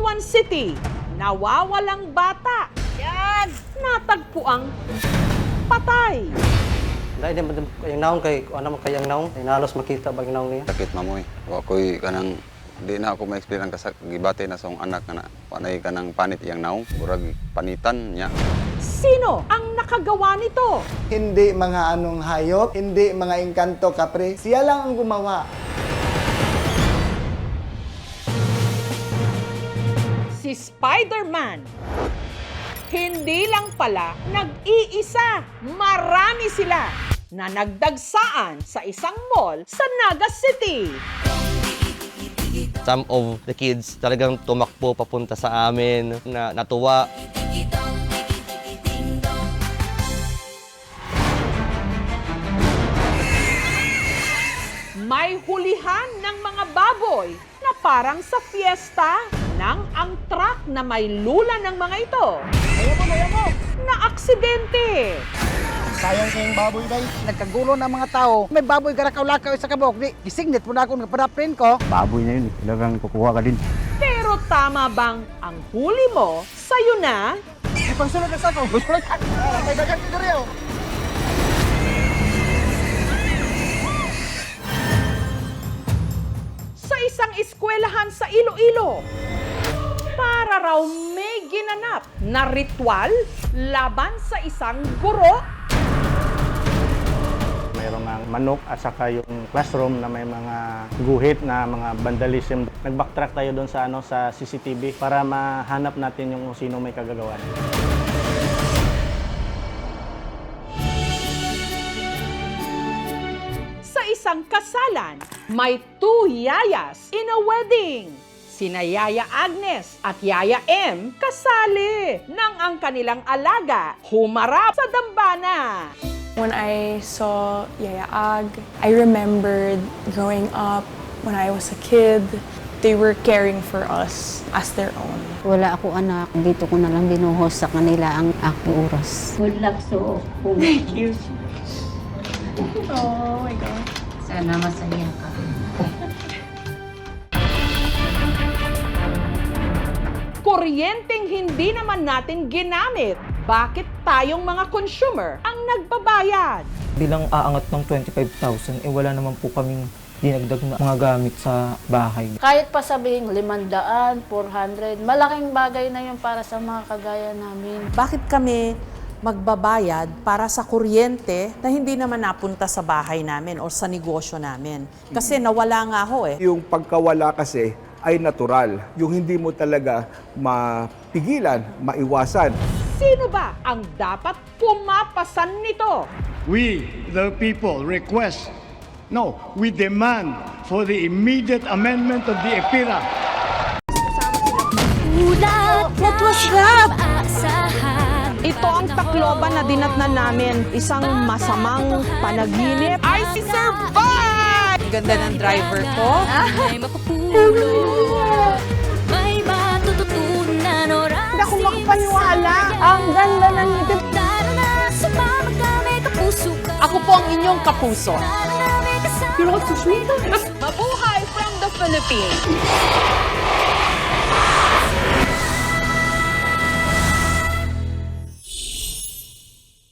Butuan City, nawawalang bata. Yan! Natagpuang patay. Dahil din kayang naong kay ano man kayang naong, nalos makita bang naong niya. Sakit mamoy. Wa koy kanang di na ako ma-explain ang gibate na sa anak na panay kanang panit iyang naong, murag panitan niya. Sino ang nakagawa nito? Hindi mga anong hayop, hindi mga engkanto kapre. Siya lang ang gumawa. Si Spider-Man. Hindi lang pala nag-iisa, marami sila na nagdagsaan sa isang mall sa Naga City. Some of the kids talagang tumakbo papunta sa amin na natuwa. May hulihan ng mga baboy na parang sa fiesta nang ang truck na may lula ng mga ito na aksidente. Sayang kayong baboy day. Nagkagulo ng mga tao. May baboy garakaw-lakaw sa kabok. Di, gisignet po na ako ng parapin ko. Baboy na yun eh. Talagang kukuha ka din. Pero tama bang ang huli mo sa'yo na? May pangsunod na sa ako. May dagang kigaryo. Sa isang eskwelahan sa Iloilo, para raw may ginanap na ritual laban sa isang guro. Mayroong mga manok at saka yung classroom na may mga guhit na mga vandalism. Nag-backtrack tayo doon sa sa CCTV para mahanap natin yung sino may kagagawan. Sa isang kasalan, may two yayas in a wedding. Sina Yaya Agnes at Yaya M kasali nang ang kanilang alaga humarap sa dambana. When I saw Yaya Ag, I remembered growing up when I was a kid. They were caring for us as their own. Wala ako anak. Dito ko na lang binuhos sa kanila ang aking oras. Good luck so. Thank you. Oh my God. Sana masaya ka. Kuryenteng hindi naman natin ginamit. Bakit tayong mga consumer ang nagbabayad? Bilang aangat ng 25,000, wala naman po kaming dinagdag na mga gamit sa bahay. Kahit pa sabihin 500, 400, malaking bagay na yun para sa mga kagaya namin. Bakit kami magbabayad para sa kuryente na hindi naman napunta sa bahay namin o sa negosyo namin? Kasi nawala nga ho eh. Yung pagkawala kasi ay natural. Yung hindi mo talaga mapigilan, maiwasan. Sino ba ang dapat pumapasan nito? We, the people, we demand for the immediate amendment of the EPIRA. What was that? Ito ang Tacloban na dinatnan namin. Isang masamang panaginip. I survived! Ganda ng driver ko. Hindi ako makapaniwala. Ang ganda ng ngitip. Ako po ang inyong kapuso. Pero ako suswita. Mabuhay from the Philippines!